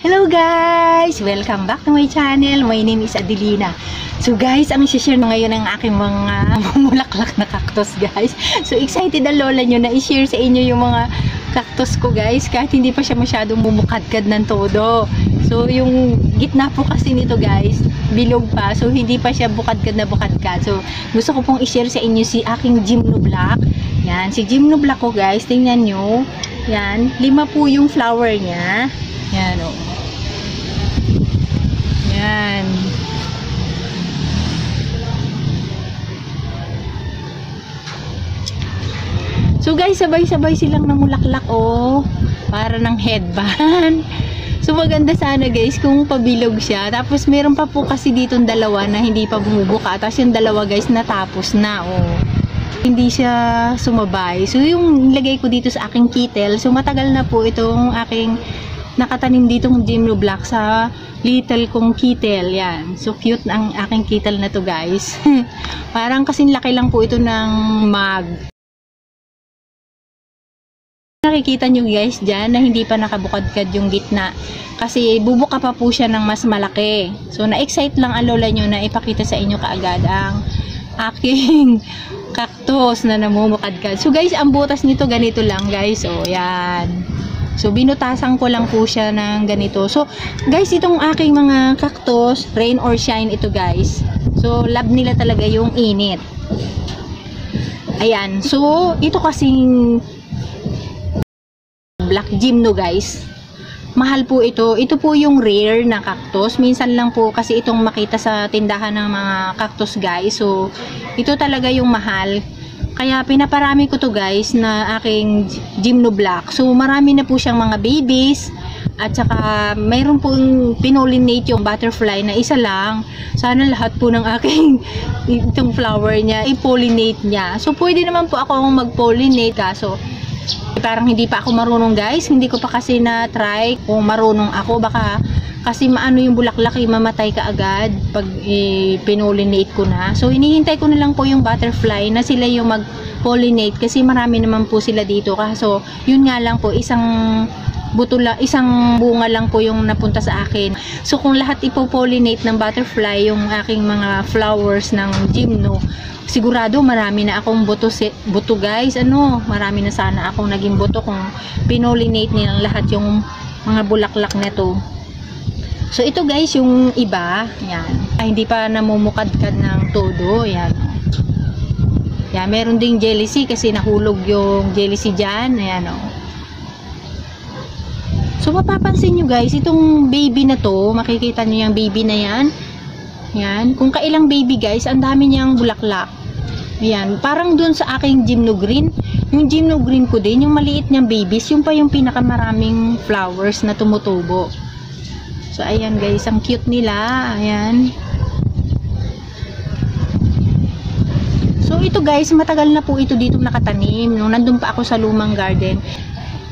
Hello guys! Welcome back to my channel. My name is Adelina. So guys, ang i-share ngayon ng aking mga mulaklak na cactus guys. So excited ang lola nyo na i-share sa inyo yung mga cactus ko guys. Kahit hindi pa siya masyadong bumukadkad ng todo. So yung gitna po kasi nito guys, bilog pa. So hindi pa siya bukadkad na bukadkad. So gusto ko pong i-share sa inyo si aking Gymnoblack. Yan, si Gymnoblack ko guys. Tingnan nyo. Yan, 5 po yung flower niya. Yan o. Yan. So guys, sabay-sabay silang namulaklak oh. Para ng headband. So maganda sana guys kung pabilog siya. Tapos meron pa po kasi ditong dalawa na hindi pa bumubuka. Tapos yung dalawa guys natapos na oh. Hindi siya sumabay. So yung nilagay ko dito sa aking kittel. So matagal na po itong aking nakatanim ditong Gymnoblack sa little kong kittel. Yan. So cute ang aking kittel na to guys. Parang kasing laki lang po ito ng mug. Nakikita nyo guys dyan na hindi pa nakabukadkad yung gitna. Kasi bubuka pa po siya ng mas malaki. So na-excite lang ang lola nyo na ipakita sa inyo kaagad ang aking cactus na namumukadkad. So guys, ang butas nito ganito lang guys. O yan. So binutasan ko lang po siya ng ganito. So guys, itong aking mga cactus, rain or shine ito guys. So love nila talaga yung init. Ayan. So ito kasing Black Gymno guys. Mahal po ito. Ito po yung rare na cactus. Minsan lang po kasi itong makita sa tindahan ng mga cactus guys. So ito talaga yung mahal. Kaya pinaparami ko to guys na aking Gymnoblack. So marami na po siyang mga babies. At saka mayroon pong pinollinate yung butterfly na isa lang. Sana lahat po ng aking itong flower niya i-pollinate niya. So pwede naman po ako mag-pollinate kaso parang hindi pa ako marunong guys. Hindi ko pa kasi na-try kung marunong ako. Baka kasi maano yung bulaklak mamatay ka agad pag pinollinate ko na. So hinihintay ko na lang po yung butterfly na sila yung mag-pollinate kasi marami naman po sila dito. Kaso yun nga lang po, isang bunga lang po yung napunta sa akin. So kung lahat ipo-pollinate ng butterfly yung aking mga flowers ng Gymno, sigurado marami na akong buto guys. Marami na sana akong naging buto kung pinollinate nilang lahat yung mga bulaklak nito. So ito guys yung iba, yan. Ay, hindi pa namumukadkad ng todo, yan. Yan, meron ding jealousy kasi nahulog yung jealousy dyan, ayan o. So mapapansin nyo guys, itong baby na to, makikita nyo yung baby na yan. Yan, kung kailang baby guys, ang dami niyang bulaklak. Ayan, parang dun sa aking Gymno Green. Yung Gymno Green ko din, yung maliit niyang babies, yung pa yung pinakamaraming flowers na tumutubo. So ayan guys, ang cute nila. Ayan. So ito guys, matagal na po ito dito nakatanim. Nung nandun pa ako sa lumang garden,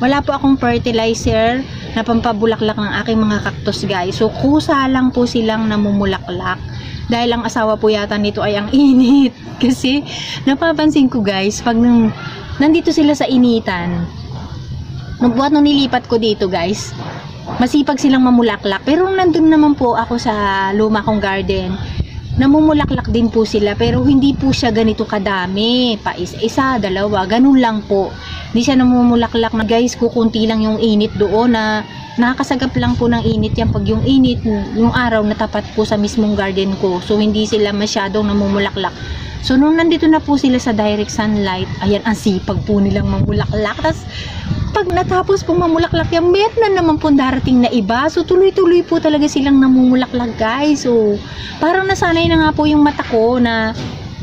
wala po akong fertilizer na pampabulaklak ng aking mga cactus guys. So kusa lang po silang namumulaklak. Dahil ang asawa po yata nito ay ang init. Kasi napapansin ko guys, pag nandito sila sa initan, nung nilipat ko dito guys, masipag silang mamulaklak. Pero nandun naman po ako sa luma kong garden, namumulaklak din po sila. Pero hindi po siya ganito kadami. Pa isa, dalawa, ganun lang po. Hindi siya namumulaklak na guys, kukunti lang yung init doon na nakakasagap lang po ng init yan. Pag yung init, yung araw natapat po sa mismong garden ko. So hindi sila masyadong namumulaklak. So nung nandito na po sila sa direct sunlight, ayan, ang sipag po nilang mamulaklak. Tapos pag natapos pong mamulaklak yan, meron na naman po darating na iba. So tuloy-tuloy po talaga silang namumulaklak guys. So parang nasanay na nga po yung mata ko na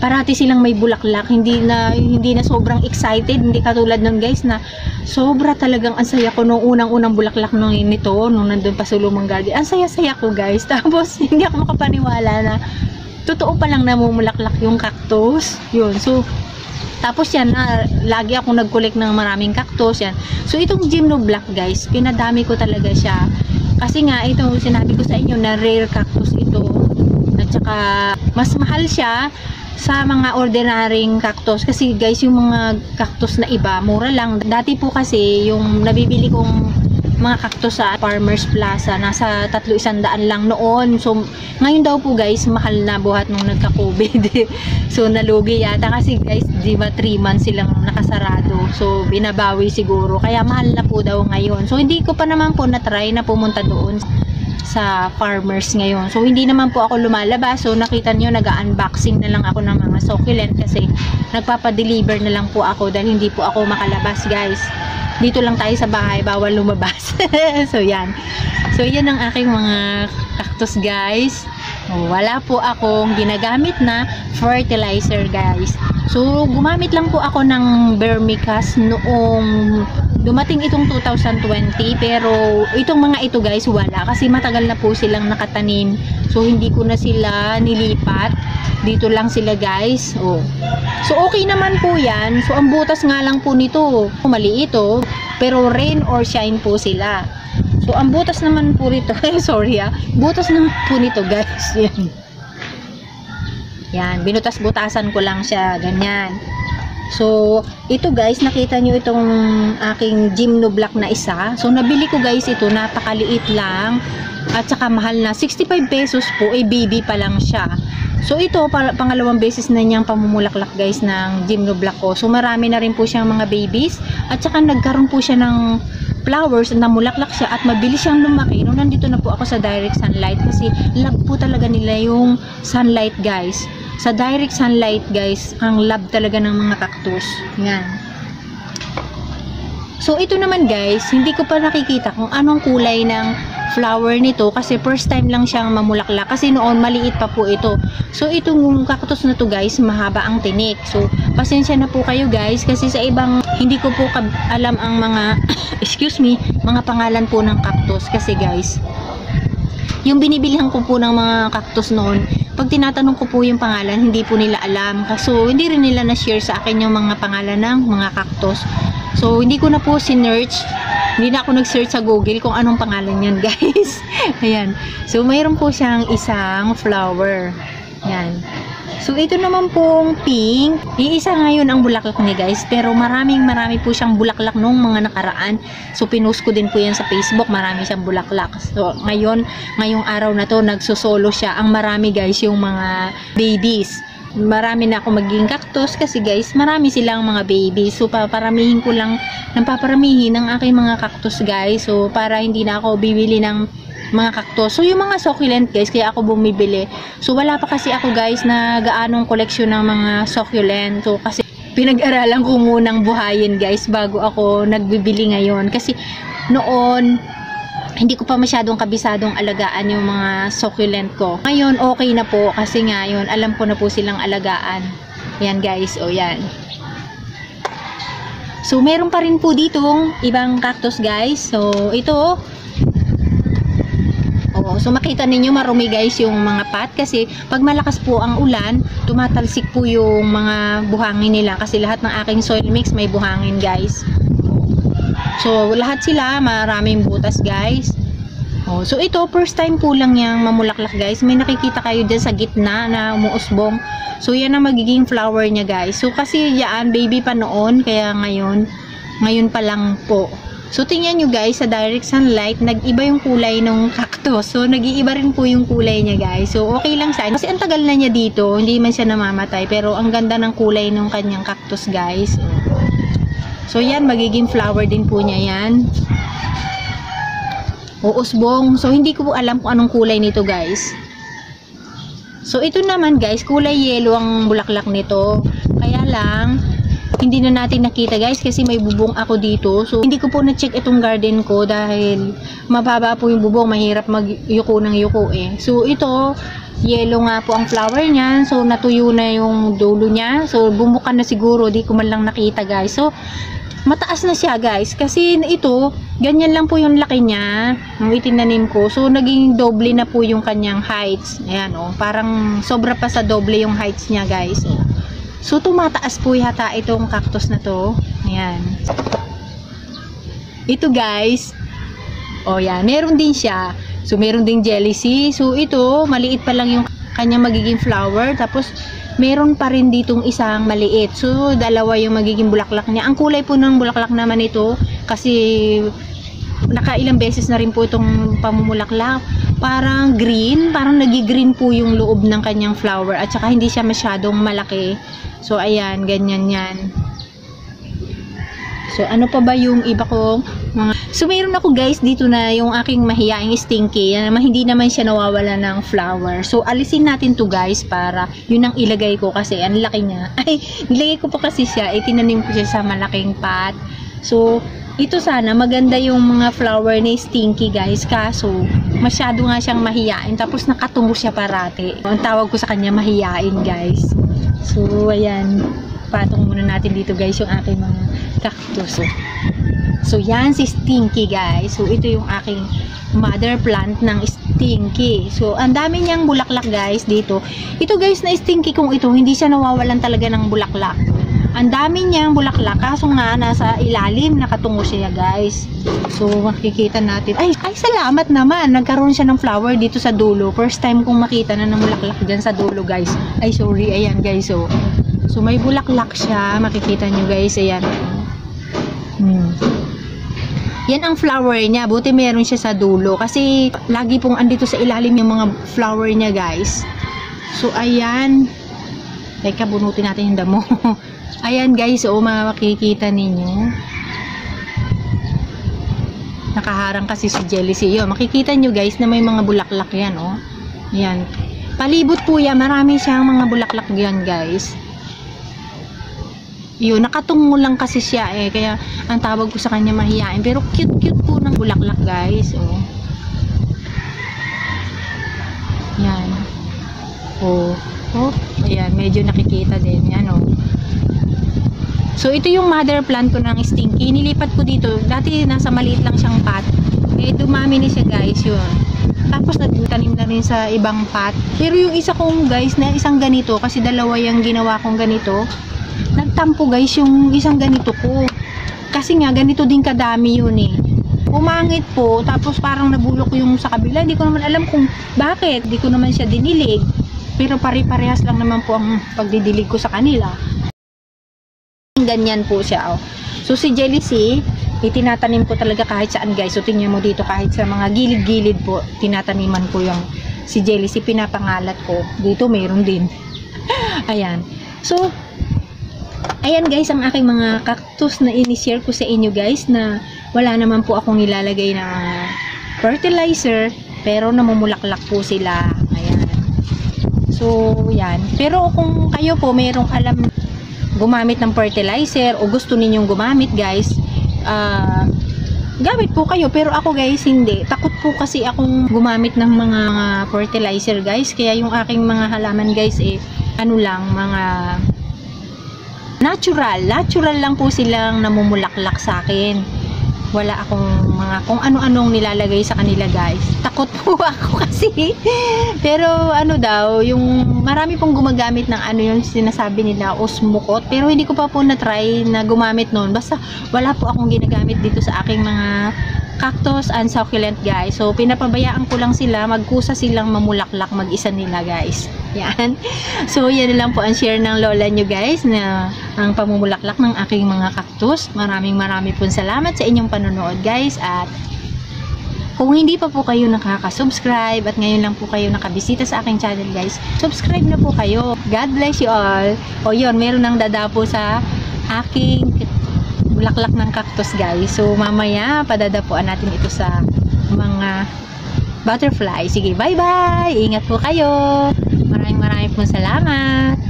parati silang may bulaklak. Hindi na sobrang excited. Hindi katulad nun guys na sobra talagang ang saya ko nung unang-unang bulaklak nito nung nandun pa sa lumang garden. Ang saya-saya ko guys. Tapos hindi ako makapaniwala na totoo palang namumulaklak yung cactus. Yun. So tapos yan, lagi ako nag-collect ng maraming cactus yan. So itong Gymnoblack guys, pinadami ko talaga siya. Kasi nga ito sinabi ko sa inyo na rare cactus ito. At saka mas mahal siya sa mga ordinaryong cactus kasi guys yung mga cactus na iba mura lang. Dati po kasi yung nabibili kong mga cactus sa Farmers Plaza. Nasa 300 lang noon. So, ngayon daw po guys, mahal na buhat nung nagka-COVID. So, nalugi yata kasi guys, di ba 3 months silang nakasarado. So, binabawi siguro. Kaya mahal na po daw ngayon. So, hindi ko pa naman po na-try na pumunta doon sa Farmers ngayon. So, hindi naman po ako lumalabas. So, nakita nyo, nag-unboxing na lang ako ng mga succulent kasi nagpapadeliver na lang po ako dahil hindi po ako makalabas guys. Dito lang tayo sa bahay, bawal lumabas. So, yan. So, yan ang aking mga cactus guys. Wala po akong ginagamit na fertilizer guys. So, gumamit lang po ako ng vermicast noong dumating itong 2020. Pero, itong mga ito guys, wala. Kasi matagal na po silang nakatanim. So, hindi ko na sila nilipat. Dito lang sila guys. So, okay naman po yan. So, ang butas nga lang po nito, maliit oh. Pero rain or shine po sila. So, ang butas naman po nito, sorry butas naman po nito guys. Yan. Yan, binutas-butasan ko lang siya, ganyan. So, ito guys, nakita nyo itong aking Gymnoblock na isa. So, nabili ko guys ito, napakaliit lang. At saka mahal na, 65 pesos po, baby pa lang siya. So, ito, pangalawang beses na niyang pamumulaklak guys ng Gymnoblock ko. So, marami na rin po siyang mga babies. At saka nagkaroon po siya ng flowers, namulaklak siya at mabilis siyang lumaki. Nung nandito na po ako sa direct sunlight kasi love po talaga nila yung sunlight guys. Sa direct sunlight guys, ang love talaga ng mga cactus. Yan. So, ito naman guys, hindi ko pa nakikita kung anong kulay ng flower nito kasi first time lang siyang mamulaklak kasi noon maliit pa po ito. So, itong cactus na to guys, mahaba ang tinik. So, pasensya na po kayo guys kasi sa ibang hindi ko po alam ang mga excuse me, mga pangalan po ng cactus kasi guys, yung binibilihan ko po ng mga cactus noon, pag tinatanong ko po yung pangalan, hindi po nila alam. So, hindi rin nila na-share sa akin yung mga pangalan ng mga cactus. So, hindi ko na po sinearch. Hindi na ako nag-search sa Google kung anong pangalan yan, guys. Ayan. So, mayroon po siyang isang flower. Ayan. So, ito naman pong pink. Iisa ngayon ang bulaklak niya, guys. Pero marami po siyang bulaklak nung mga nakaraan. So, pinost ko din po yan sa Facebook. Marami siyang bulaklak. So, ngayong araw na to, nagsosolo siya. Ang marami, guys, yung mga babies. Marami na ako magiging cactus kasi guys, marami silang mga baby. So, paparamihin ko lang ng paparamihin ng aking mga cactus guys. So, para hindi na ako bibili ng mga cactus. So, yung mga succulent guys, kaya ako bumibili. So, wala pa kasi ako guys na gaanong koleksyon ng mga succulent. So, kasi pinag-aralan ko munang buhayin guys bago ako nagbibili ngayon. Kasi noon, hindi ko pa masyadong kabisadong alagaan yung mga succulent ko. Ngayon, okay na po kasi ngayon, alam ko na po silang alagaan. Yan guys, o yan. So, meron pa rin po ditong ibang cactus guys. So, ito. So, makita ninyo marumi guys yung mga pot kasi pag malakas po ang ulan, tumatalsik po yung mga buhangin nila kasi lahat ng aking soil mix may buhangin guys. So, lahat sila, maraming butas guys. So, ito, first time po lang yung mamulaklak guys. May nakikita kayo dyan sa gitna na umuusbong. So, yan ang magiging flower niya guys. So, kasi yan, baby pa noon. Kaya ngayon pa lang po. So, tingnan nyo guys, sa direct sunlight, nag-iba yung kulay ng cactus. So, nag-iiba rin po yung kulay niya guys. So, okay lang siya. Kasi ang tagal na niya dito, hindi man siya namamatay. Pero, ang ganda ng kulay ng kanyang cactus guys. So, yan, magiging flower din po niya yan. Uusbong. So, hindi ko po alam kung anong kulay nito, guys. So, ito naman, guys, kulay yellow ang bulaklak nito. Kaya lang, hindi na natin nakita, guys, kasi may bubong ako dito. So, hindi ko po na-check itong garden ko dahil mababa po yung bubong. Mahirap mag-yuko ng yuko, eh. So, ito, yellow nga po ang flower niya. So, natuyo na yung dulo niya. So, bumuka na siguro. Di ko man lang nakita, guys. So, mataas na siya guys kasi ito ganyan lang po yung laki niya nung itinanim ko. So naging doble na po yung kanyang heights. Ayan parang sobra pa sa doble yung heights niya guys. So tumataas po yata itong cactus na to. Ayan. Ito guys, yan, meron din siya. So meron ding jealousy. So ito maliit pa lang yung kanyang magiging flower, tapos meron pa rin ditong isang maliit. So, dalawa yung magiging bulaklak niya. Ang kulay po ng bulaklak naman ito, kasi nakailang beses na rin po itong pamumulaklak. Parang green, parang nagi-green po yung loob ng kanyang flower at saka hindi siya masyadong malaki. So ayan, ganyan yan. So ano pa ba yung iba kong mga... So mayroon ako guys dito na yung aking mahiyaing stinky, hindi naman siya nawawala ng flower. So alisin natin to guys para yun ang ilagay ko kasi ang laki niya. Ay, nilagay ko pa kasi siya, itinanim ko siya sa malaking pot. So ito sana maganda yung mga flower ni stinky guys, kaso masyado nga siyang mahiyain tapos nakatungo siya parati. Ang tawag ko sa kanya mahiyain guys. So ayan, patong muna natin dito guys yung aking mga cactus. So yan si stinky guys. So ito yung aking mother plant ng stinky. So ang dami niyang bulaklak guys dito. Ito guys na stinky kung ito, hindi siya nawawalan talaga ng bulaklak. Ang dami niyang bulaklak, kaso nga nasa ilalim nakatungo siya guys. So makikita natin, ay salamat naman, nagkaroon siya ng flower dito sa dulo. First time kong makita na ng bulaklak dyan sa dulo guys. Ay sorry, ayan guys. So may bulaklak siya, makikita nyo guys, ayan. Yan ang flower niya, buti meron siya sa dulo kasi lagi pong andito sa ilalim yung mga flower niya guys. So ayan, teka bunutin natin yung damo. Ayan guys, makikita ninyo, nakaharang kasi si Jealousy. Yun, makikita nyo guys na may mga bulaklak yan. Ayan, palibot po yan, marami siyang mga bulaklak yan guys. Yun, nakatungo lang kasi siya kaya ang tawag ko sa kanya mahiyain, pero cute po ng bulaklak guys. Yan. Ayan, medyo nakikita din yan. So ito yung mother plant ko ng stinky, nilipat ko dito, dati nasa maliit lang siyang pot, dumami na siya guys. Yun, tapos nagtanim na rin sa ibang pot, pero yung isa kong guys na isang ganito, kasi dalawa yung ginawa kong ganito, nagtampo guys yung isang ganito ko kasi nga ganito din kadami yun umangit po, tapos parang nabulok yung sa kabila. Hindi ko naman alam kung bakit, hindi ko naman siya dinilig, pero pare-parehas lang naman po ang pagdidilig ko sa kanila. Ganyan po siya. So si Jealousy, itinatanim ko talaga kahit saan guys. So tingnan mo dito, kahit sa mga gilid-gilid po tinataniman ko yung si Jealousy, pinapangalat ko. Dito meron din. Ayan. So ayan guys ang aking mga cactus na ini-share ko sa inyo guys, na wala naman po akong nilalagay na fertilizer, pero namumulaklak po sila. Ayan. So yan. Pero kung kayo po mayroong alam gumamit ng fertilizer o gusto ninyong gumamit guys, gamit po kayo, pero ako guys hindi. Takot po kasi akong gumamit ng mga fertilizer guys, kaya yung aking mga halaman guys ano lang, mga natural lang po silang namumulaklak sa akin. Wala akong mga kung ano-anong nilalagay sa kanila guys. Takot po ako kasi. Pero ano daw, yung marami pong gumagamit ng ano yung sinasabi nila, osmokot. Pero hindi ko pa po na-try na gumamit noon. Basta wala po akong ginagamit dito sa aking mga cactus and succulent guys. So pinapabayaan ko lang sila, magkusa silang mamulaklak mag-isa nila guys. Yan. So yan lang po ang share ng lola nyo guys, na ang pamumulaklak ng aking mga cactus. Maraming po salamat sa inyong panonood guys. At kung hindi pa po kayo nakaka-subscribe at ngayon lang po kayo nakabisita sa aking channel guys, subscribe na po kayo. God bless you all. O yun, meron nang dadapo sa aking bulaklak ng cactus guys. So mamaya padadapuan natin ito sa mga butterfly. Sige, bye bye, ingat po kayo. Maraming po salamat.